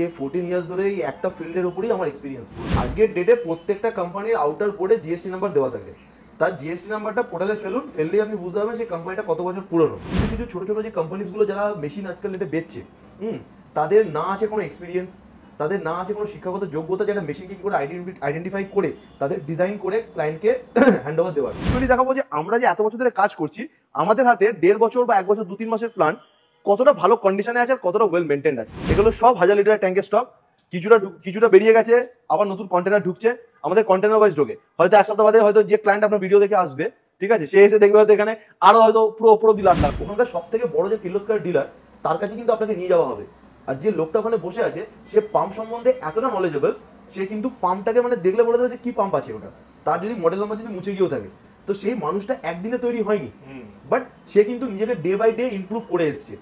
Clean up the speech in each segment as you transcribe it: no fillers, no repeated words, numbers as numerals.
যে 14 ইয়ার্স ধরে এই একটা ফিল্ডের উপরেই আমার এক্সপিরিয়েন্স। আজকের ডেটে প্রত্যেকটা কোম্পানির আউটার বোর্ডে জিএসটি নাম্বার দেওয়া থাকে। তার জিএসটি নাম্বারটা পোর্টালে ফেললেই আপনি বুঝতে পারবেন সেই কোম্পানিটা কত বছর পুরনো। কিছু কিছু ছোট ছোট যে কোম্পানিসগুলো যারা মেশিন আজকাল ডেটে বেচছে, তাদের না আছে কোনো এক্সপিরিয়েন্স, তাদের না আছে কোনো শিক্ষাগত যোগ্যতা যেটা মেশিনকে কি করে আইডেন্টিফাই করে তাদের ডিজাইন করে ক্লায়েন্টকে হ্যান্ড ওভার দেওয়ার। যদি দেখাবো যে আমরা যে এত বছর ধরে কাজ করছি, আমাদের হাতে 1.5 বছর বা 1 বছর 2-3 মাসের প্ল্যান কতটা ভালো কন্ডিশনে আছে আর কতটা ওয়েল মেনটেন্ড আছে। এগুলো সব 1000 লিটার ট্যাঙ্কের স্টক। কিছুটা বেরিয়ে গেছে, আবার নতুন কন্টেনার ঢুকছে, আমাদের কন্টেনার ওয়াইজ ঢোকে। হয়তো এক সপ্তাহ বাদে হয়তো যে ক্লায়েন্ট আপনার ভিডিও দেখে আসবে, ঠিক আছে, সে এসে দেখবে হয়তো এখানে আরো হয়তো পুরো ডিলার লাগবে। ওখানকার সব থেকে বড় যে কির্লোস্কার ডিলার, তার কাছে কিন্তু আপনাকে নিয়ে যাওয়া হবে। আর যে লোকটা ওখানে বসে আছে সে পাম্প সম্বন্ধে এতটা নলেজেবল, সে কিন্তু পাম্পটাকে মানে দেখলে বলে দেবে যে কি পাম্প আছে ওটা। তার যদি মডেল নাম্বার যদি মুছে গিয়েও থাকে, তো সেই মানুষটা একদিনে তৈরি হয়নি, বাট সে কিন্তু নিজেকে ডে বাই ডে ইমপ্রুভ করে এসছে।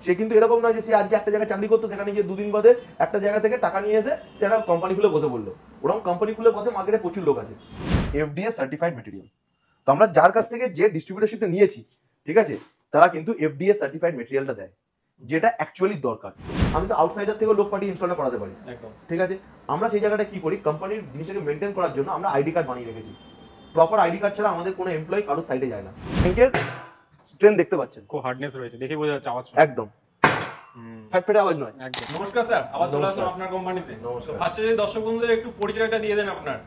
সে কিন্তু এরকম নয় যে সে আজকে একটা জায়গায় চাকরি করতো, সেখানে গিয়ে 2 দিন বাদে একটা জায়গা থেকে টাকা নিয়ে এসে সে একটা কোম্পানি খুলে বসে পড়লো। ওরকম কোম্পানি খুলে বসে মার্কেটে প্রচুর লোক আছে। FDA certified material. তো আমরা যার কাছ থেকে যে ডিস্ট্রিবিউটরশিপটা নিয়েছি, ঠিক আছে, তারা কিন্তু এফডিএ সার্টিফাইড মেটেরিয়ালটা দেয়, যেটা অ্যাকচুয়ালি দরকার। আমি তো আউটসাইডার থেকে লোক পাঠিয়ে ইনস্টলটা করাতে পারি, ঠিক আছে। আমরা সেই জায়গাটা কি করি, কোম্পানির জিনিসটাকে মেনটেন করার জন্য আমরা আইডি কার্ড বানিয়ে রেখেছি। প্রপার আইডি কার্ড ছাড়া আমাদের কোনো এমপ্লয়ি কারোর সাইডে যায় না। ট্যাঙ্কের স্ট্রেন্থ দেখতে পাচ্ছেন, খুব হার্ডনেস রয়েছে, দেখে বোঝা যাচ্ছে আওয়াজ একদম ফ্যাটফেটে আওয়াজ নয়। একদম। নমস্কার স্যার, আবার চলে আসলাম আপনার কোম্পানিতে। নমস্কার। ফার্স্টে যদি দর্শক বন্ধুদের একটু পরিচয়টা দিয়ে দেন আপনার।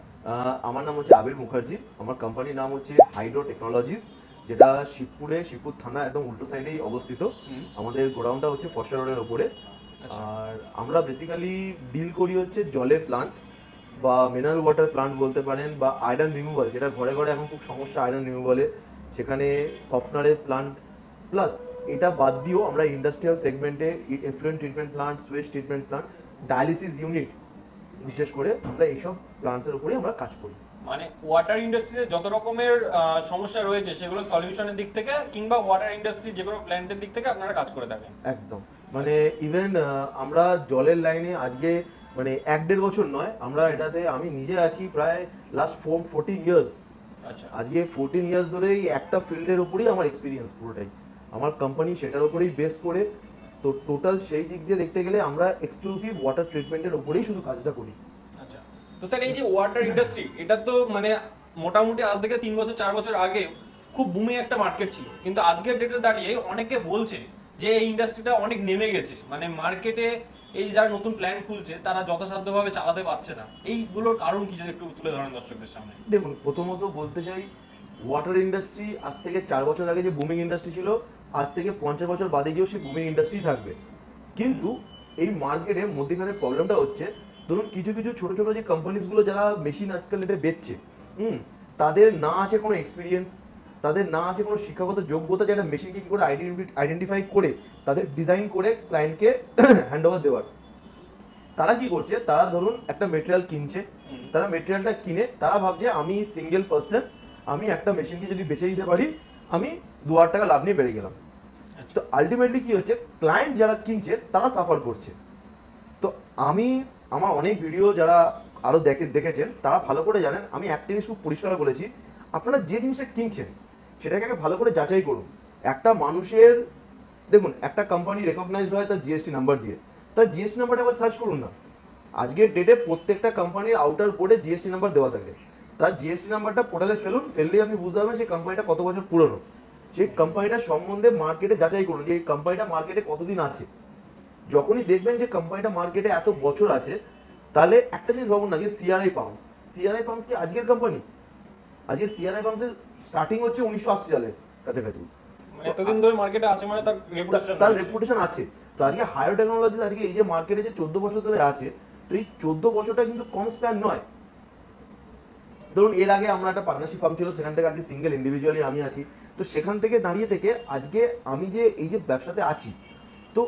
আমার নাম হচ্ছে আবির মুখার্জি। আমার কোম্পানির নাম হচ্ছে হাইড্রো টেকনোলজিস, যেটা শিবপুর থানা একদম উল্টো সাইডেই অবস্থিত। আমাদের গোডাউনটা হচ্ছে ফস্টার রোডের উপরে। আর আমরা বেসিক্যালি ডিল করি হচ্ছে জলের প্লান্ট বা মিনারেল ওয়াটার প্লান্ট বলতে পারেন, বা আয়রন রিমুভাল, যেটা ঘরে ঘরে এখন খুব সমস্যা আয়রন রিমুভালে, সেখানে সফটওয়্যারের প্লান্ট। প্লাস এটা বাদ দিয়েও আমরা ইন্ডাস্ট্রিয়াল সেগমেন্টে effluent treatment plant, Suez treatment plant, dialysis unit, বিশেষ করে আমরা এইসব প্লান্টসের উপরেই আমরা কাজ করি। মানে ওয়াটার ইন্ডাস্ট্রিতে যত রকমের সমস্যা রয়েছে সেগুলো সলিউশনের দিক থেকে কিংবা ওয়াটার ইন্ডাস্ট্রি যে কোনো প্ল্যান্টের দিক থেকে আপনারা কাজ করে থাকেন। একদম, মানে ইভেন আমরা জলের লাইনে আজকে মানে 1-1.5 বছর নয়, আমরা এটাতে আমি নিজে আছি প্রায় লাস্ট 14 ইয়ার্স। আচ্ছা, আজকে 14 ইয়ার্স ধরে এই একটা ফিল্ডের উপরেই আমার এক্সপিরিয়েন্স পুরোটাই। আমার কোম্পানি সেটার উপরেই বেস করে, তো টোটাল সেই দিক দিয়ে দেখতে গেলে আমরা এক্সক্লুসিভ ওয়াটার ট্রিটমেন্টের উপরেই শুধু কাজটা করি। আচ্ছা। তো স্যার এই যে ওয়াটার ইন্ডাস্ট্রি, এটা তো মানে মোটামুটি আজ থেকে 3 বছর 4 বছর আগে খুব বুমিং একটা মার্কেট ছিল, কিন্তু আজকের ডেটে দাঁড়িয়ে অনেকে বলছে যে এই ইন্ডাস্ট্রিটা অনেক নেমে গেছে, মানে মার্কেটে এই যারা নতুন প্ল্যান্ট খুলছে তারা যথাসাধ্যভাবে চালাতে পারছে না। এইগুলোর কারণ কি, যদি একটু তুলে ধরেন দর্শকদের সামনে। দেখুন, প্রথমত বলতে চাই, ওয়াটার ইন্ডাস্ট্রি আজ থেকে 4 বছর আগে যে বুমিং ইন্ডাস্ট্রি ছিল, আজ থেকে 50 বছর বাদে গিয়েও সেই বুমিং ইন্ডাস্ট্রি থাকবে। কিন্তু এই মার্কেটে মধ্যখানে প্রবলেমটা হচ্ছে, ধরুন কিছু কিছু ছোট ছোট যে কোম্পানিসগুলো যারা মেশিন আজকাল এটা বেচছে, তাদের না আছে কোনো এক্সপিরিয়েন্স, তাদের না আছে কোনো শিক্ষাগত যোগ্যতা যেটা মেশিনকে কি করে আইডেন্টিফাই করে তাদের ডিজাইন করে ক্লায়েন্টকে হ্যান্ড ওভার দেওয়ার। তারা কি করছে, তারা ধরুন একটা মেটেরিয়াল কিনছে, তারা মেটেরিয়ালটা কিনে তারা ভাবছে আমি সিঙ্গেল পার্সন, আমি একটা মেশিনকে যদি বেচে দিতে পারি আমি 2,000 টাকা লাভ নিয়ে বেড়ে গেলাম। তো আলটিমেটলি কি হচ্ছে, ক্লায়েন্ট যারা কিনছে তারা সাফার করছে। তো আমার অনেক ভিডিও যারা আরো দেখেছেন তারা ভালো করে জানেন, আমি একটা জিনিস খুব পরিষ্কার বলেছি, আপনারা যে জিনিসটা কিনছেন সেটাকে আগে ভালো করে যাচাই করুন। একটা মানুষের, দেখুন, একটা কোম্পানি রেকগনাইজড হয় তার জিএসটি নাম্বার দিয়ে, তার জিএসটি নাম্বারটা একবার সার্চ করুন না। আজকের ডেটে প্রত্যেকটা কোম্পানির আউটার বোর্ডে জিএসটি নাম্বার দেওয়া থাকে। তার জিএসটি নাম্বারটা পোর্টালে ফেললেই আপনি বুঝতে পারবেন সেই কোম্পানিটা কত বছর পুরনো। সেই কোম্পানিটা সম্বন্ধে মার্কেটে যাচাই করুন যে এই কোম্পানিটা মার্কেটে কতদিন আছে। যখনই দেখবেন যে কোম্পানিটা মার্কেটে এত বছর আছে, তাহলে একটা জিনিস ভাবুন না, যে সিআরআই পাম্পস কি আজকের কোম্পানি? আজকে সিআরআই পাম্পসের স্টার্টিং হচ্ছে 1980 সালের কাছাকাছি। এতদিন ধরে মার্কেটে আছে মানে তার রেপুটেশন আছে। তো আজকে হায়ার টেকনোলজিস আজকে এই যে মার্কেটে যে 14 বছর ধরে আছে, তো এই 14 বছরটা কিন্তু কম স্প্যান নয়। ধরুন এর আগে আমরা একটা পার্টনারশিপ ফার্ম ছিল, সেখান থেকে আজকে সিঙ্গেল ইন্ডিভিজুয়ালি আমি আছি। তো সেখান থেকে দাঁড়িয়ে থেকে আজকে আমি যে এই যে ব্যবসাতে আছি, তো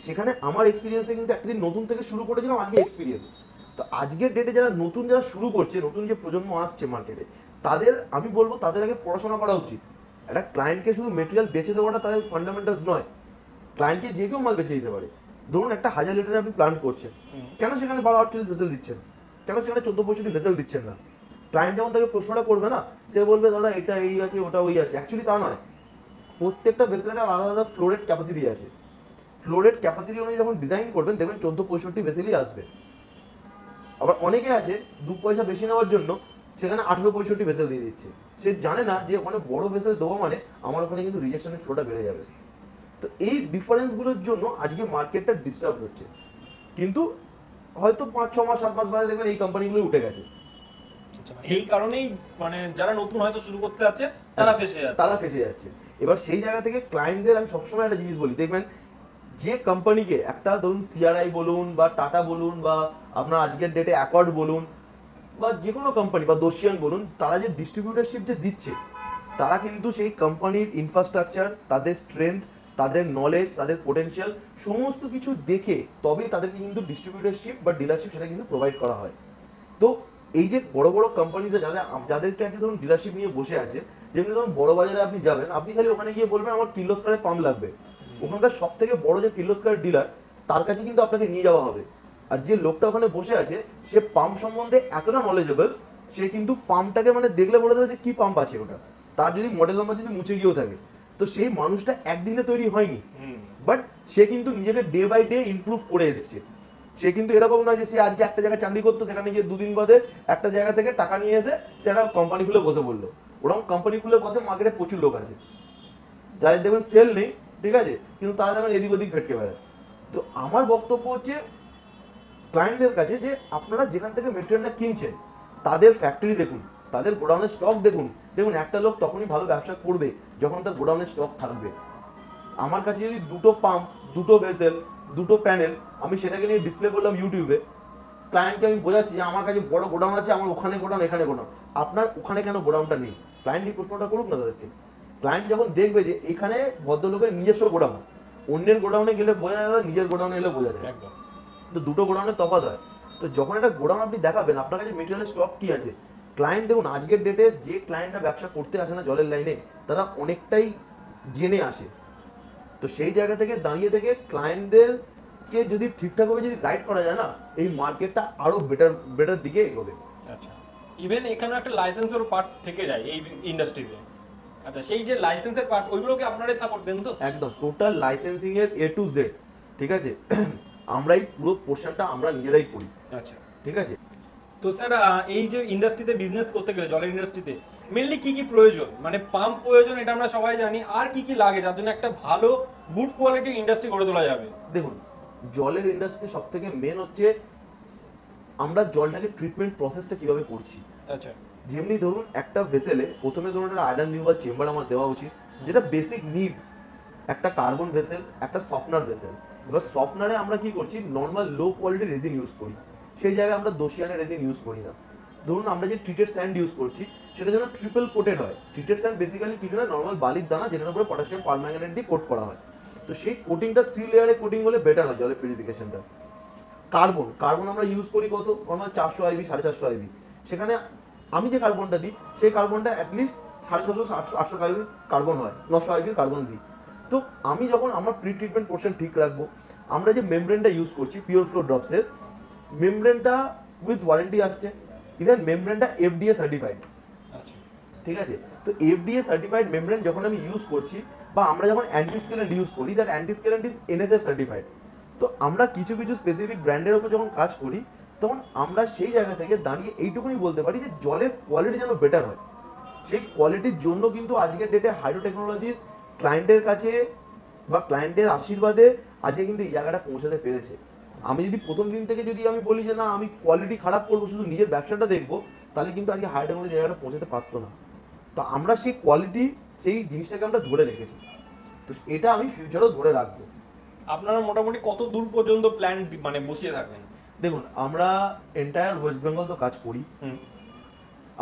সেখানে আমার এক্সপিরিয়েন্সটা কিন্তু একদিন নতুন থেকে শুরু করেছিলাম, আজকে এক্সপিরিয়েন্স। তো আজকের ডেটে যারা শুরু করছে, নতুন যে প্রজন্ম আসছে মার্কেটে, তাদের আমি বলবো তাদের আগে পড়াশোনা করা উচিত। একটা ক্লায়েন্টকে শুধু মেটেরিয়াল বেচে দেওয়াটা তাদের ফান্ডামেন্টালস নয়। ক্লায়েন্টকে যে কেউ মাল বেচে দিতে পারে। ধরুন একটা 1000 লিটার আপনি প্ল্যান্ট করছেন, কেন সেখানে 12-48 ভেসেল দিচ্ছেন? কেন সেখানে 14-65 ভেসেল দিচ্ছেন না? ক্লায়েন্ট যেমন তাকে প্রশ্নটা করবে না, সে বলবে দাদা এটা এই আছে ওটা ওই আছে। অ্যাকচুয়ালি তা নয়, প্রত্যেকটা ভেসেলের আলাদা আলাদা ফ্লো রেট ক্যাপাসিটি আছে। ফ্লোরেট ক্যাপাসিটি অনুযায়ী যখন ডিজাইন করবেন দেখবেন 1465 ভেসেলই আসবে। আবার অনেকে আছে 2 পয়সা বেশি নেওয়ার জন্য সেখানে 1865 ভেসেল দিয়ে দিচ্ছে। সে জানে না যে ওখানে বড় ভেসেল দেওয়া মানে আমার ওখানে কিন্তু রিজেকশনের ফ্লোটা বেড়ে যাবে। তো এই ডিফারেন্সগুলোর জন্য আজকে মার্কেটটা ডিস্টার্ব হচ্ছে, কিন্তু হয়তো 5-6 মাস 7 মাস বাদে দেখবেন এই কোম্পানিগুলো উঠে গেছে। এই কারণেই মানে যারা নতুন হয়তো শুরু করতে যাচ্ছে তারা ফেসে যাচ্ছে। এবার সেই জায়গা থেকে ক্লায়েন্টদের আমি সবসময় একটা জিনিস বলি, দেখবেন যে কোম্পানিকে একটা ধরুন সিআরআই বলুন বা টাটা বলুন বা আপনার আজকের ডেটে অ্যাকর্ড বলুন বা যে কোনো কোম্পানি বা দোসিয়ান বলুন, তারা যে ডিস্ট্রিবিউটারশিপ যে দিচ্ছে, তারা কিন্তু সেই কোম্পানির ইনফ্রাস্ট্রাকচার, তাদের স্ট্রেংথ, তাদের নলেজ, তাদের পোটেনশিয়াল সমস্ত কিছু দেখে তবেই তাদেরকে কিন্তু ডিস্ট্রিবিউটারশিপ বা ডিলারশিপ সেটা কিন্তু প্রোভাইড করা হয়। তো এই যে বড় বড় কোম্পানিজ যাদেরকে আগে ধরুন ডিলারশিপ নিয়ে বসে আছে, যেমনি ধরুন বড় বাজারে আপনি যাবেন, আপনি খালি ওখানে গিয়ে বলবেন আমার কির্লোস্কারের পাম্প লাগবে, ওখানকার সব থেকে বড় যে কির্লোস্কার ডিলার তার কাছে কিন্তু আপনাকে নিয়ে যাওয়া হবে। আর যে লোকটা ওখানে বসে আছে সে পাম্প সম্বন্ধে এতটা নলেজেবল, সে কিন্তু পাম্পটাকে মানে দেখলে বলে দেবে যে কি পাম্প আছে ওটা, তার যদি মডেল নাম্বার যদি মুছে গিয়েও থাকে। তো সেই মানুষটা একদিনে তৈরি হয়নি, বাট সে কিন্তু নিজেকে ডে বাই ডে ইমপ্রুভ করে এসছে। সে কিন্তু এরকম নয় যে সে আজকে একটা জায়গায় চাকরি করতো, সেখানে গিয়ে 2 দিন বাদে একটা জায়গা থেকে টাকা নিয়ে এসে সে একটা কোম্পানি খুলে বসে পড়লো। ওরকম কোম্পানি খুলে বসে মার্কেটে প্রচুর লোক আছে যাদের দেখবেন সেল নেই, ঠিক আছে, কিন্তু তারা দেখবেন এদিক ওদিক ভেটকে বেড়ায়। তো আমার বক্তব্য হচ্ছে ক্লায়েন্টদের কাছে যে আপনারা যেখান থেকে মেটেরিয়ালটা কিনছেন তাদের ফ্যাক্টরি দেখুন, তাদের গোডাউনের স্টক দেখুন। দেখুন একটা লোক তখনই ভালো ব্যবসা করবে যখন তার গোডাউনের স্টক থাকবে। আমার কাছে যদি 2টো পাম্প, 2টো ভেসেল, 2টো প্যানেল আমি সেটাকে নিয়ে ডিসপ্লে করলাম ইউটিউবে, ক্লায়েন্টকে আমি বোঝাচ্ছি যে আমার কাছে বড় গোডাউন আছে, আমার ওখানে গোডাউন, এখানে গোডাউন, আপনার ওখানে কেন গোডাউনটা নেই? ক্লায়েন্ট এই প্রশ্নটা করুক না তাদেরকে। ক্লায়েন্ট যখন দেখবে যে এখানে ভদ্রলোকের নিজস্ব গোডাউন, অন্যের গোডাউনে গেলে বোঝা যায়, নিজের গোডাউনে এলে বোঝা যায়। একদম। তো দুটো গোডাউনের তফাৎ হয়। তো যখন একটা গোডাউন আপনি দেখাবেন আপনার কাছে মেটেরিয়ালের স্টক কি আছে, ক্লায়েন্ট দেখুন আজকের ডেটে যে ক্লায়েন্টরা ব্যবসা করতে আসে না জলের লাইনে, তারা অনেকটাই জেনে আসে। তো সেই জায়গা থেকে দাঁড়িয়ে থেকে ক্লায়েন্টদেরকে যদি ঠিকঠাকভাবে যদি গাইড করা যায় না, এই মার্কেটটা আরো বেটার দিকে এগোবে। আচ্ছা, ইভেন এখানে একটা লাইসেন্সের পার্ট থেকে যায় এই ইন্ডাস্ট্রিতে। আচ্ছা, সেই যে লাইসেন্সের পার্ট ওইগুলোকে আপনারাই সাপোর্ট দেন তো? একদম টোটাল লাইসেন্সিং এর A to Z, ঠিক আছে, আমরা এই পুরো পোর্শনটা আমরা নিজেরাই করি। আচ্ছা, ঠিক আছে। তো স্যার এই যে ইন্ডাস্ট্রিতে বিজনেস করতে গেলে জলের ইন্ডাস্ট্রিতে মেনলি কি কি প্রয়োজন? মানে পাম্প প্রয়োজন, এটা আমরা সবাই জানি, আর কি কি লাগে যার জন্য একটা ভালো গুড কোয়ালিটির ইন্ডাস্ট্রি গড়ে তোলা যাবে? দেখুন জলের ইন্ডাস্ট্রি সব থেকে মেন হচ্ছে আমরা জলটাকে ট্রিটমেন্ট প্রসেসটা কিভাবে করছি। আচ্ছা, যেমনি ধরুন একটা ভেসেলে প্রথমে ধরুন একটা আয়রন রিমুভাল চেম্বার আমার দেওয়া উচিত, যেটা বেসিক নিডস। একটা কার্বন ভেসেল, একটা সফটনার ভেসেল। এবার সফটনারে আমরা কি করছি, normal low quality resin use করি, সেই জায়গায় আমরা দোসিয়ানের রেজিন ইউজ করি না। ধরুন আমরা যে ট্রিটেড স্যান্ড ইউজ করছি সেটা যেন ট্রিপল কোটেড হয়। ট্রিটেড স্যান্ড বেসিক্যালি কিছু না, নর্মাল বালির দানা যেটার উপরে পটাশিয়াম পারম্যাঙ্গানেট দিয়ে কোট করা হয়। তো সেই কোটিংটা 3 লেয়ারে কোটিং হলে বেটার হয় জলের পিউরিফিকেশনটা। কার্বন আমরা ইউজ করি কত, নর্মাল 400 IB 450 IB। সেখানে আমি যে কার্বনটা দিই সেই কার্বনটা অ্যাটলিস্ট 650-800 IB কার্বন হয়, 900 IB কার্বন দিই। তো আমি যখন আমার প্রি ট্রিটমেন্ট পোর্শন ঠিক রাখবো, আমরা যে মেমব্রেনটা ইউজ করছি পিওর ফ্লো ড্রপসের, মেমব্রেনটা উইথ ওয়ারেন্টি আসছে, ইভেন মেমব্রেনটা FDA সার্টিফাইড। আচ্ছা, ঠিক আছে। তো FDA সার্টিফাইড মেমব্রেন যখন আমি ইউজ করছি বা আমরা যখন অ্যান্টি স্কেলেন্ট ইউজ করি, that anti scalant is NSF certified. তো আমরা কিছু কিছু স্পেসিফিক ব্র্যান্ডের উপর যখন কাজ করি তখন আমরা সেই জায়গা থেকে দাঁড়িয়ে এইটুকুনি বলতে পারি যে জলের কোয়ালিটি যেন বেটার হয়। সেই কোয়ালিটির জন্য কিন্তু আজকের ডেটে হাইড্রো টেকনোলজিস ক্লায়েন্টের কাছে বা ক্লায়েন্টের আশীর্বাদে আজকে কিন্তু এই জায়গাটা পৌঁছাতে পেরেছে। আমি যদি প্রথম দিন থেকে যদি আমি বলি যে না আমি কোয়ালিটি খারাপ করবো, শুধু নিজের ব্যবসাটা দেখবো, তাহলে কিন্তু আজকে হাই টেকনোলজি জায়গাটা পৌঁছাতে পারতো না। তো আমরা সেই কোয়ালিটি, সেই জিনিসটাকে আমরা ধরে রেখেছি, তো এটা আমি ফিউচারেও ধরে রাখবো। আপনারা মোটামুটি কত দূর পর্যন্ত প্ল্যান মানে বসিয়ে থাকেন? দেখুন আমরা এন্টায়ার ওয়েস্ট বেঙ্গল তো কাজ করি।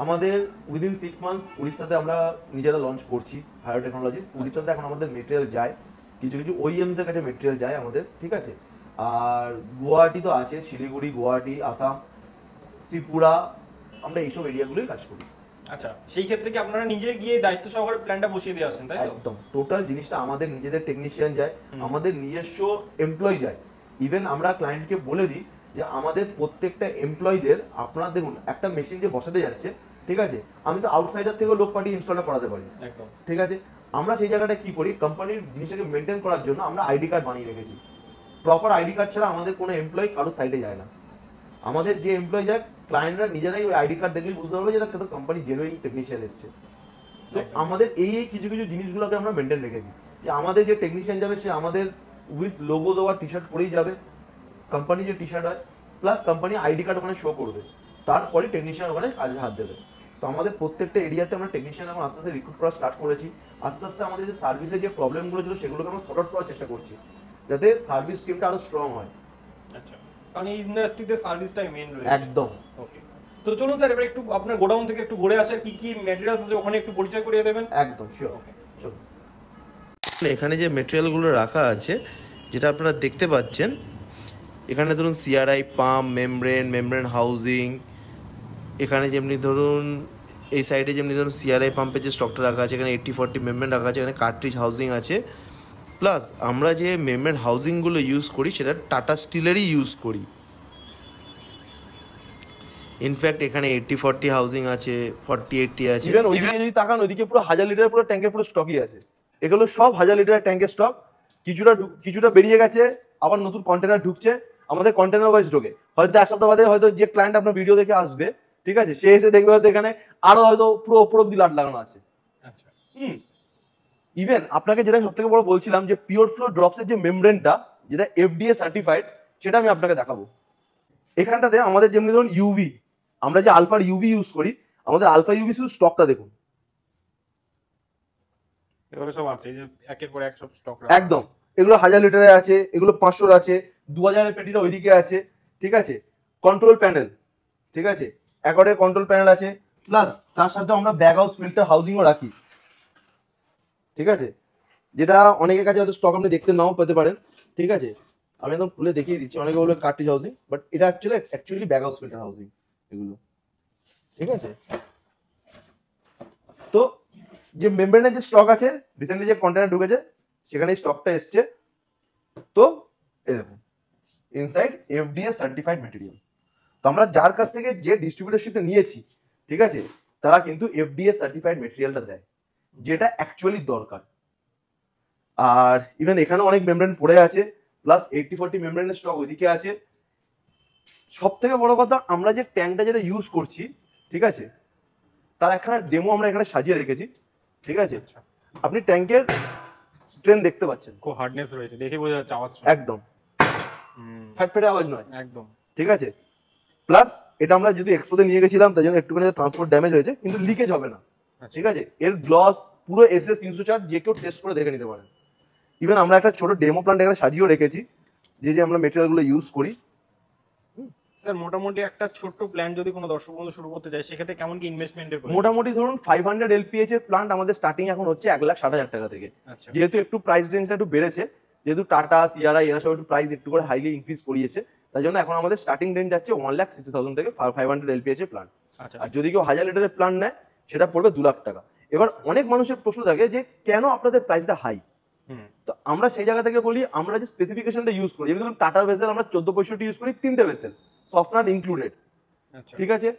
আমাদের উইদিন 6 মান্থস উড়িষ্যাতে আমরা নিজেরা লঞ্চ করছি হায়ার টেকনোলজিস। উড়িষ্যাতে এখন আমাদের মেটেরিয়াল যায়, কিছু কিছু OEMs এর কাছে মেটেরিয়াল যায় আমাদের, ঠিক আছে। আর গুয়াহাটি তো আছে, শিলিগুড়ি, গুয়াহাটি, আসাম, ত্রিপুরা, আমরা এইসব এরিয়াগুলোই কাজ করি। আচ্ছা, সেই ক্ষেত্রে কি আপনারা নিজে গিয়ে দায়িত্ব সহকারে প্ল্যানটা বসিয়ে দিয়ে আসেন, তাই তো? একদম টোটাল জিনিসটা আমাদের নিজেদের টেকনিশিয়ান যায়, আমাদের নিজস্ব এমপ্লয়ি যায়। ইভেন আমরা ক্লায়েন্টকে বলে দিই যে আমাদের প্রত্যেকটা এমপ্লয়ীদের আপনারা দেখুন একটা মেশিন যে বসাতে যাচ্ছে, ঠিক আছে, আমি তো আউটসাইডার থেকে লোক পাঠিয়ে ইনস্টলটা করাতে পারি, একদম, ঠিক আছে। আমরা সেই জায়গাটা কি করি, কোম্পানির জিনিসটাকে মেনটেন করার জন্য আমরা আইডি কার্ড বানিয়ে রেখেছি। প্রপার আইডি কার্ড ছাড়া আমাদের কোনো এমপ্লয়ি কারো সাইডে যায় না। আমাদের যে এমপ্লয়ি যায়, ক্লায়েন্টরা নিজেরাই ওই আইডি কার্ড দেখলেই বুঝতে পারবে যে এটা কোম্পানি জেনুইন টেকনিশিয়ান এসছে। তো আমাদের এই কিছু কিছু জিনিসগুলোকে আমরা মেনটেন রেখে দিই, যে আমাদের যে টেকনিশিয়ান যাবে সে আমাদের উইথ লোগো দেওয়া টি শার্ট পরেই যাবে, কোম্পানি যে টি শার্ট হয়, প্লাস কোম্পানি আইডি কার্ড ওখানে শো করবে, তারপরে টেকনিশিয়ান ওখানে কাজে হাত দেবে। তো আমাদের প্রত্যেকটা এরিয়াতে আমরা টেকনিশিয়ান এখন আস্তে আস্তে রিক্রুট করা স্টার্ট করেছি। আস্তে আস্তে আমাদের যে সার্ভিসের যে প্রবলেমগুলো ছিল সেগুলোকে আমরা সর্ট আউট করার চেষ্টা করছি, যাতে সার্ভিস টিমটা আরো স্ট্রং হয়। আচ্ছা, কারণ এই ইন্ডাস্ট্রিতে সার্ভিসটাই মেইন রয়েছে। একদম। ওকে, তো চলুন স্যার এবার একটু আপনার গোডাউন থেকে একটু ঘুরে আসে, কি কি ম্যাটেরিয়ালস আছে ওখানে একটু পরিচয় করিয়ে দেবেন। একদম শিওর। ওকে চলুন। এখানে যে মেটেরিয়ালগুলো রাখা আছে, যেটা আপনারা দেখতে পাচ্ছেন, এখানে ধরুন সিআরআই পাম্প, মেমব্রেন হাউজিং, এখানে যেমনি ধরুন এই সাইডে যেমনি ধরুন সিআরআই পাম্পের যে স্টকটা রাখা আছে, এখানে 80-40 মেমব্রেন রাখা আছে, এখানে কার্ট্রিজ হাউজিং আছে। প্লাস আমরা যে মেমব্রেন হাউজিংগুলো ইউজ করি সেটা টাটা স্টিলেরই ইউজ করি। ইনফ্যাক্ট এখানে 80-40 হাউজিং আছে, 40-80 আছে। ইভেন ওইদিকে যদি তাকান, ওইদিকে পুরো 1000 লিটারের পুরো ট্যাঙ্কের পুরো স্টকই আছে। এগুলো সব 1000 লিটারের ট্যাঙ্কের স্টক। কিছুটা বেরিয়ে গেছে, আবার নতুন কন্টেনার ঢুকছে। আমাদের কন্টেনার ওয়াইজ ঢোকে, হয়তো এক সপ্তাহ বাদে হয়তো যে ক্লায়েন্ট আপনার ভিডিও দেখে আসবে, ঠিক আছে, সে এসে দেখবে হয়তো এখানে আরো হয়তো পুরো ওপর অব্দি লাট লাগানো আছে। আচ্ছা, ইভেন আপনাকে যেটা সব থেকে বড় বলছিলাম, যে পিওর ফ্লো ড্রপসের যে মেমব্রেনটা, যেটা এফডিএ সার্টিফাইড, সেটা আমি আপনাকে দেখাবো। এখানটাতে আমাদের যেমনি ধরুন ইউভি, আমরা যে আলফার ইউভি ইউজ করি, আমাদের আলফা ইউভি শুধু স্টকটা দেখুন। এগুলো সব আছে, এই যে একের পর এক সব স্টক একদম। এগুলো 1000 লিটারে আছে, এগুলো 500 আছে, 2000 এর পেটিটা ওইদিকে আছে, ঠিক আছে। কন্ট্রোল প্যানেল, ঠিক আছে, একরে কন্ট্রোল প্যানেল আছে। প্লাস তার সাথে আমরা ব্যাগ হাউস ফিল্টার হাউজিংও রাখি, ঠিক আছে, যেটা অনেকের কাছে হয়তো স্টক আপনি দেখতে নাও পেতে পারেন, ঠিক আছে। আমি একদম খুলে দেখিয়ে দিচ্ছি। অনেকে বলবে কার্ট্রিজ হাউজিং, বাট এটা actually bag house filter housing এগুলো, ঠিক আছে। তো যে মেমব্রেনের যে স্টক আছে, রিসেন্টলি যে কন্টেনার ঢুকেছে সেখানে স্টকটা এসছে। তো এই দেখুন, ইনসাইড এফডিএ সার্টিফাইড ম্যাটেরিয়াল। তো আমরা যার কাছ থেকে যে ডিস্ট্রিবিউটরশিপটা নিয়েছি, ঠিক আছে, তারা কিন্তু এফডিএ সার্টিফাইড ম্যাটেরিয়ালটা দেয়, যেটা অ্যাকচুয়ালি দরকার। আর ইভেন এখানে অনেক মেমব্রেন পড়ে আছে, প্লাস 80-40 মেমব্রেনের স্টক ওইদিকে আছে। সব থেকে বড় কথা, আমরা যে ট্যাঙ্কটা যেটা ইউজ করছি, ঠিক আছে, তার একটা ডেমো আমরা এখানে সাজিয়ে রেখেছি, ঠিক আছে। আপনি ট্যাঙ্কের স্ট্রেন্থ দেখতে পাচ্ছেন, খুব হার্ডনেস রয়েছে, দেখে বোঝা যাচ্ছে আওয়াজ একদম ফ্যাটফেটে আওয়াজ নয়, একদম, ঠিক আছে। প্লাস এটা আমরা যদি এক্সপোতে নিয়ে গেছিলাম, তার জন্য একটুখানি ট্রান্সপোর্ট ড্যামেজ হয়েছে, কিন্তু লিকেজ হবে না, ঠিক আছে। এর গ্লস পুরো এসএস 304, যে কেউ টেস্ট করে দেখে নিতে পারেন। ইভেন আমরা একটা ছোট ডেমো প্ল্যান্ট এখানে সাজিয়েও রেখেছি, যে আমরা মেটেরিয়ালগুলো ইউজ করি। স্যার মোটামুটি একটা ছোট্ট প্ল্যান যদি কোনো দর্শক বন্ধু শুরু করতে চায়, সেক্ষেত্রে কেমন কি ইনভেস্টমেন্টের মোটামুটি ধরুন 500 এলপিএইচ এর প্ল্যান্ট আমাদের স্টার্টিং এখন হচ্ছে 1,60,000 টাকা থেকে। আচ্ছা, যেহেতু একটু প্রাইস রেঞ্জটা একটু বেড়েছে, যেহেতু টাটা সিআরআই এরা সব একটু প্রাইস একটু করে হাইলি ইনক্রিজ করিয়েছে, তাই জন্য এখন আমাদের স্টার্টিং রেঞ্জ যাচ্ছে 1,60,000 থেকে 500 এলপিএইচ এর প্ল্যান্ট। আচ্ছা, আর যদি কেউ 1000 লিটারের প্ল্যান্ট নেয়, সেটা পড়বে 2 লাখ টাকা। এবার অনেক মানুষের প্রশ্ন থাকে যে কেন আপনাদের প্রাইসটা হাই। তো আমরা সেই জায়গা থেকে বলি, আমরা যে স্পেসিফিকেশনটা ইউজ করি, যেমন ধরুন টাটার ভেসেল আমরা 1465 ইউজ করি, 3টে ভেসেল, সফটওয়্যার ইনক্লুডেড, আচ্ছা, ঠিক আছে।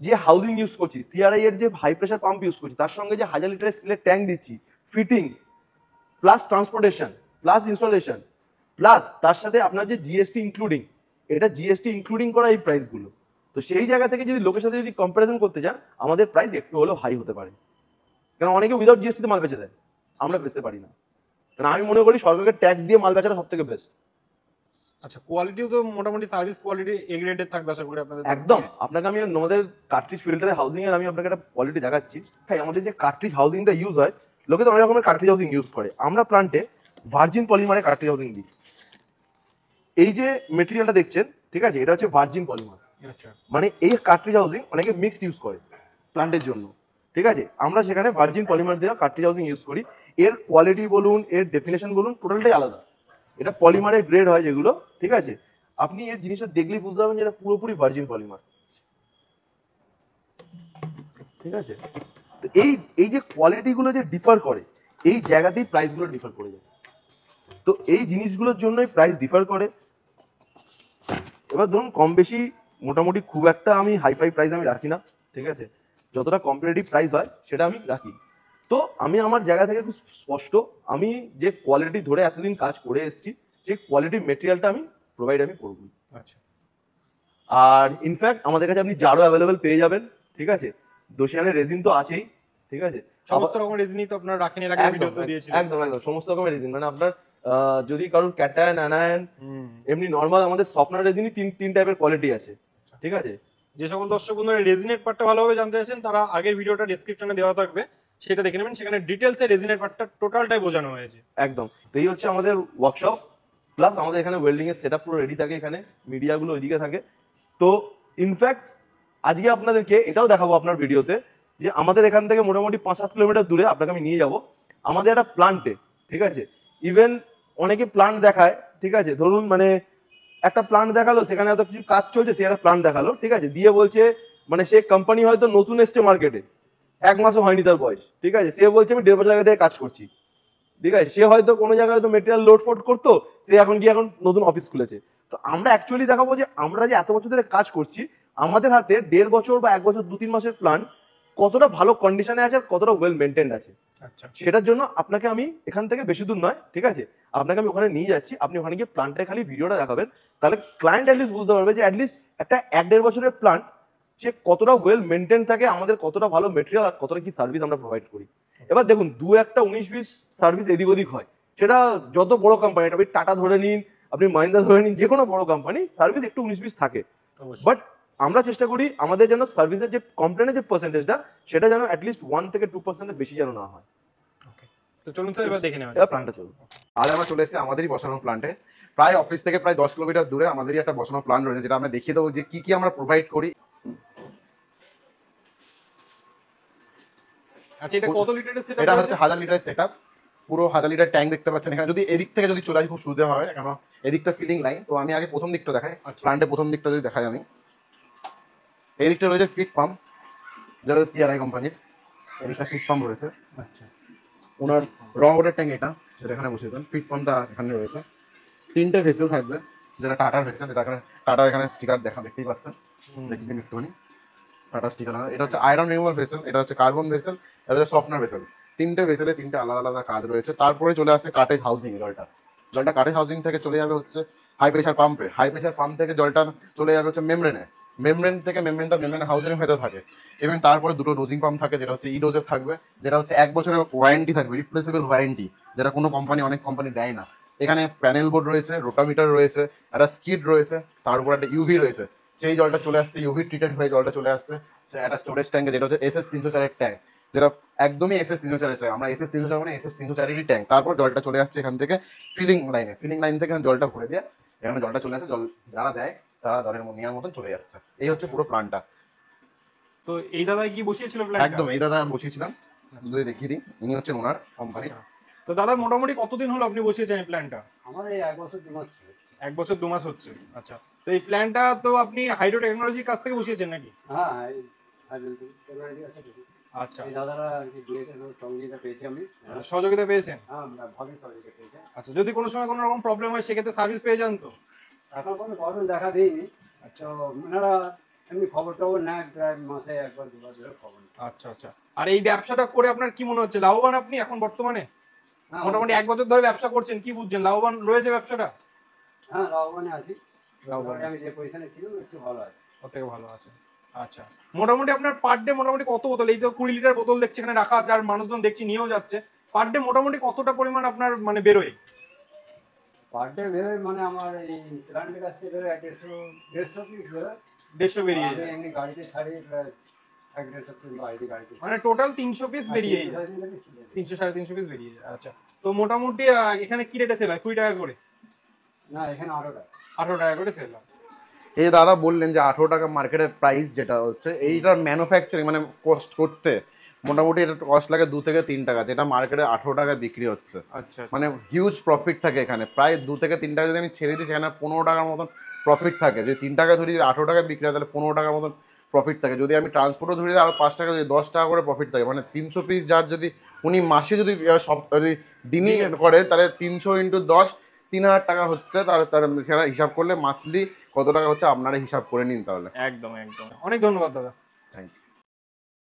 যে হাউজিং ইউজ করছি, সিআরআই এর যে হাই প্রেসার পাম্প ইউজ করছি, তার সঙ্গে যে 1000 লিটারের স্টিলের ট্যাঙ্ক দিচ্ছি, fittings plus transportation plus installation, plus তার সাথে আপনার যে জিএসটি ইনক্লুডিং, এটা জিএসটি ইনক্লুডিং করা এই প্রাইসগুলো। তো সেই জায়গা থেকে যদি লোকের সাথে যদি কম্পারিজন করতে চান, আমাদের প্রাইস একটু হলেও হাই হতে পারে, কারণ অনেকে উইদাউট জিএসটিতে মাল বেচে দেয়, আমরা বেচতে পারি না। কারণ আমি মনে করি সরকারকে ট্যাক্স দিয়ে মাল বেচাটা সব থেকে বেস্ট। আচ্ছা, কোয়ালিটিও তো মোটামুটি সার্ভিস কোয়ালিটি এ গ্রেডের থাকবে আশা করি আপনাদের। একদম। আপনাকে আমি আমাদের কার্ট্রিজ ফিল্টারের হাউজিং এর আমি আপনাকে একটা কোয়ালিটি দেখাচ্ছি। হ্যাঁ, আমাদের যে কার্ট্রিজ হাউজিংটা ইউজ হয়, লোকে তো অনেক রকমের কার্ট্রিজ হাউজিং ইউজ করে, আমরা প্লান্টে ভার্জিন পলিমারে কার্ট্রিজ হাউজিং দিই। এই যে মেটেরিয়ালটা দেখছেন, ঠিক আছে, এটা হচ্ছে ভার্জিন পলিমার। আচ্ছা, মানে এই কার্ট্রিজ হাউজিং অনেকে মিক্সড ইউজ করে প্লান্টের জন্য, ঠিক আছে। আমরা সেখানে ভার্জিন পলিমার দেওয়া কার্ট্রিজ হাউজিং ইউজ করি। এর কোয়ালিটি বলুন, এর ডেফিনেশন বলুন, টোটালটাই আলাদা। এটা পলিমারের গ্রেড হয় যেগুলো, ঠিক আছে। আপনি এর জিনিসটা দেখলেই বুঝতে পারবেন যে এটা পুরোপুরি ভার্জিন পলিমার, ঠিক আছে। তো এই যে কোয়ালিটিগুলো যে ডিফার করে, এই জায়গাতেই প্রাইসগুলো ডিফার করে যায়। তো এই জিনিসগুলোর জন্যই প্রাইস ডিফার করে। এবার ধরুন কম বেশি মোটামুটি খুব একটা আমি হাইফাই প্রাইস আমি রাখি না, ঠিক আছে। যতটা কম্পিটিটিভ প্রাইস হয় সেটা আমি রাখি। তো আমি আমার জায়গা থেকে খুব স্পষ্ট, আমি যে কোয়ালিটি ধরে এতদিন কাজ করে এসেছি সেই কোয়ালিটির মেটেরিয়ালটা আমি প্রোভাইড করবো। আচ্ছা, আর ইনফ্যাক্ট আমাদের কাছে আপনি জারও অ্যাভেলেবেল পেয়ে যাবেন, ঠিক আছে, দোশিয়ানের রেজিন তো আছেই, ঠিক আছে, সমস্ত রকম রেজিনই তো আপনারা রাখেন, এর আগে ভিডিওতে দিয়েছিলেন। একদম একদম সমস্ত রকমের রেজিন, মানে আপনার যদি কারোর ক্যাটায়ন, অ্যানায়ন, এমনি নর্মাল আমাদের সফটওয়্যার রেজিনই তিন টাইপের কোয়ালিটি আছে, ঠিক আছে। যে সকল দর্শক বন্ধুরা রেজিনেট পার্টটা ভালোভাবে জানতে চাইছেন তারা আগের ভিডিওটা ডেসক্রিপশনে দেওয়া থাকবে, সেটা দেখে নেবেন, সেখানে ডিটেলসে রেজিনেট পার্টটা টোটালটাই বোঝানো হয়েছে। একদম। তো এই হচ্ছে আমাদের ওয়ার্কশপ, প্লাস আমাদের এখানে ওয়েল্ডিং এর সেটআপ পুরো রেডি থাকে, এখানে মিডিয়াগুলো ওইদিকে থাকে। তো ইনফ্যাক্ট আজকে আপনাদেরকে এটাও দেখাবো আপনার ভিডিওতে, যে আমাদের এখান থেকে মোটামুটি 5-7 কিলোমিটার দূরে আপনাকে আমি নিয়ে যাব আমাদের একটা প্লান্টে, ঠিক আছে। ইভেন অনেকে প্লান্ট দেখায়, ঠিক আছে, ধরুন মানে একটা প্লান্ট দেখালো, সেখানে হয়তো কিছু কাজ চলছে, সে একটা প্লান্ট দেখালো, ঠিক আছে, দিয়ে বলছে মানে সে কোম্পানি হয়তো নতুন এসছে মার্কেটে, 1 মাসও হয়নি তার বয়স, ঠিক আছে, সে বলছে আমি 1.5 বছর আগে থেকে কাজ করছি, ঠিক আছে, সে হয়তো কোনো জায়গায় হয়তো মেটেরিয়াল লোড ফোড করতো, সে এখন নতুন অফিস খুলেছে। তো আমরা অ্যাকচুয়ালি দেখাবো যে আমরা যে এত বছর ধরে কাজ করছি, আমাদের হাতে 1.5 বছর বা 1 বছর 2-3 মাসের প্ল্যান কতটা ভালো কন্ডিশনে আছে আর কতটা ওয়েল মেনটেন্ড আছে। আচ্ছা, সেটার জন্য আপনাকে আমি এখান থেকে বেশি দূর নয়, ঠিক আছে, আপনাকে আমি ওখানে নিয়ে যাচ্ছি, আপনি ওখানে গিয়ে প্ল্যান্টের খালি ভিডিওটা দেখাবেন, তাহলে ক্লায়েন্ট অ্যাটলিস্ট বুঝতে পারবে যে অ্যাটলিস্ট একটা 1-1.5 বছরের প্ল্যান্ট সে কতটা ওয়েল মেনটেন থাকে, আমাদের কতটা ভালো মেটেরিয়াল আর কতটা কি সার্ভিস আমরা প্রোভাইড করি। এবার দেখুন 2-1 19-20 সার্ভিস এদিক ওদিক হয়, সেটা যত বড় কোম্পানি, আপনি টাটা ধরে নিন, আপনি মাহিন্দ্রা ধরে নিন, যে কোনো বড় কোম্পানি সার্ভিস একটু 19-20 থাকে, বাট আমরা চেষ্টা করি আমাদের যেন সার্ভিসের যে কমপ্লেনের যে পার্সেন্টেজটা সেটা যেন অ্যাটলিস্ট 1-2% বেশি যেন না হয়। তো চলুন স্যার এবার দেখে নেওয়া যাক। এবার প্ল্যানটা চলুন। আজ আমরা চলে এসেছি আমাদেরই বসানো প্ল্যান্টে, প্রায় অফিস থেকে প্রায় 10 কিলোমিটার দূরে আমাদেরই একটা বসানো প্ল্যান্ট রয়েছে, যেটা আমরা দেখিয়ে দেবো যে কি কি আমরা প্রোভাইড করি। আচ্ছা, এটা কত লিটারের সেটআপ? এটা হচ্ছে 1000 লিটারের সেটআপ, পুরো 1000 লিটার ট্যাঙ্ক দেখতে পাচ্ছেন এখানে। যদি এদিক থেকে যদি চলে আসি খুব সুবিধা হবে, কারণ এদিকটা ফিলিং লাইন। তো আমি আগে প্রথম দিকটা দেখাই, প্ল্যান্টের প্রথম দিকটা যদি দেখাই আমি, এই দিকটা রয়েছে ফিট পাম্প, যেটা সিআরআই কোম্পানির, এদিকটা ফিট পাম্প রয়েছে। আচ্ছা, ওনার র ওয়াটার ট্যাঙ্ক এটা, যেটা এখানে বসিয়েছেন, ফিট পাম্পটা এখানে রয়েছে। 3টে ভেসেল থাকবে, যেটা টাটার ভেসেল, যেটা এখানে টাটার এখানে স্টিকার দেখতেই পাচ্ছেন, দেখতে একটুখানি টাটা স্টিকার। এটা হচ্ছে আয়রন রিমুভাল ভেসেল, এটা হচ্ছে কার্বন ভেসেল, এটা হচ্ছে সফটনার ভেসেল। 3টে ভেসেলে 3টে আলাদা আলাদা কাজ রয়েছে। তারপরে চলে আসছে কাটেজ হাউজিং, জলটা কাটেজ হাউজিং থেকে চলে যাবে হচ্ছে হাই প্রেশার পাম্পে, হাই প্রেশার পাম্প থেকে জলটা চলে যাবে হচ্ছে মেমব্রেনে, মেমব্রেন থেকে মেমব্রেন হাউজিং এর ভেতরে থাকে। এবং তারপরে 2টো ডোজিং পাম্প থাকে, যেটা হচ্ছে ডোজের থাকবে, যেটা হচ্ছে 1 বছরের ওয়ারেন্টি থাকবে, রিপ্লেসেবল ওয়ারেন্টি, যেটা কোনো কোম্পানি, অনেক কোম্পানি দেয় না। এখানে প্যানেল বোর্ড রয়েছে, রোটামিটার রয়েছে, একটা স্কিড রয়েছে, তার উপর একটা ইউভি রয়েছে, সেই জলটা চলে আসছে, ইউভি ট্রিটেড হয়ে জলটা চলে আসছে একটা স্টোরেজ ট্যাঙ্কে, যেটা হচ্ছে SS 304 এর ট্যাঙ্ক, যেটা একদমই SS 304 এর ট্যাঙ্ক। আমরা SS 304 মানে SS 304 এরই ট্যাঙ্ক। তারপর জলটা চলে যাচ্ছে এখান থেকে ফিলিং লাইনে, ফিলিং লাইন থেকে জলটা ভরে দিয়ে এখানে জলটা চলে আসছে, জল যারা দেয় তারা জলের নেওয়ার মতন চলে যাচ্ছে। এই হচ্ছে পুরো প্ল্যানটা। তো এই দাদাই কি বসিয়েছিল প্ল্যানটা? একদম, এই দাদা বসিয়েছিলাম, যদি দেখিয়ে দিই, ইনি হচ্ছেন ওনার কোম্পানি। তো দাদা মোটামুটি কতদিন হলো আপনি বসিয়েছেন এই প্ল্যানটা? আমার এই 1 বছর 2 মাস হচ্ছে। 1 বছর 2 মাস হচ্ছে। আচ্ছা, তো এই প্ল্যানটা তো আপনি হাইড্রো টেকনোলজির কাছ থেকে বসিয়েছেন নাকি? হ্যাঁ, এই টেকনোলজি আছে কিছু। আচ্ছা, এই দাদারা আর কি দিয়েছে, সহযোগিতা পেয়েছি আমি। সহযোগিতা পেয়েছেন? হ্যাঁ, ভালো সহযোগিতা পেয়েছি। আচ্ছা, যদি কোনো সময় কোনো রকম প্রবলেম হয় সেক্ষেত্রে সার্ভিস পেয়ে যান তো? এখন কোনো প্রবলেম দেখা দিইনি। আচ্ছা, ওনারা এমনি খবর টবর নেয়, প্রায় মাসে 1-2 ধরে খবর নেয়। আচ্ছা আচ্ছা। আর এই ব্যবসাটা করে আপনার কি মনে হচ্ছে, লাভবান আপনি এখন বর্তমানে? হ্যাঁ, মোটামুটি 1 বছর ধরে ব্যবসা করছেন, কি বুঝছেন, লাভবান রয়েছে ব্যবসাটা? হ্যাঁ, লাভবানে আছি। লাভবান। আমি যে পজিশনে ছিলাম একটু ভালো আছে। ওর থেকে ভালো আছে। আচ্ছা, মোটামুটি আপনার পার ডে মোটামুটি কত বোতল, এই তো 20 লিটার বোতল দেখছি এখানে রাখা আছে আর মানুষজন দেখছি নিয়েও যাচ্ছে, পার ডে মোটামুটি কতটা পরিমাণ আপনার মানে বেরোয়? পার ডে বেরোয় মানে আমার এই প্ল্যান্টের কাছ থেকে বেরোয় 150 পিস বেরোয়। 150 বেরিয়ে আমি যায়, এমনি গাড়িতে ছাড়ি প্রায় 1-150 পিস গাড়িতে। মানে টোটাল 300 পিস বেরিয়ে যায়, 300-350 পিস বেরিয়ে যায়। আচ্ছা, তো মোটামুটি এখানে কি রেটে সেল হয়? 20 টাকা করে? না, এখানে 18 টাকা। 18 টাকা করে সেল হয়। এই দাদা বললেন যে 18 টাকা মার্কেটের প্রাইস, যেটা হচ্ছে এইটার ম্যানুফ্যাকচারিং মানে কস্ট করতে মোটামুটি এটা কস্ট লাগে 2 থেকে 3 টাকা, যেটা মার্কেটে 18 টাকায় বিক্রি হচ্ছে। আচ্ছা, মানে হিউজ প্রফিট থাকে এখানে, প্রায় 2 থেকে 3 টাকা যদি আমি ছেড়ে দিই সেখানে 15 টাকার মতন প্রফিট থাকে। যদি 3 টাকা ধরি, 18 টাকায় বিক্রি হয় তাহলে 15 টাকার মতন প্রফিট থাকে। যদি আমি ট্রান্সপোর্টও ধরি আর 5 টাকা, যদি 10 টাকা করে প্রফিট থাকে, মানে 300 পিস যার যদি উনি মাসে যদি যদি দিনই করে তাহলে 300 × 10 3000 টাকা হচ্ছে। তার সেটা হিসাব করলে মান্থলি কত টাকা হচ্ছে আপনারা হিসাব করে নিন তাহলে। একদম একদম। অনেক ধন্যবাদ দাদা।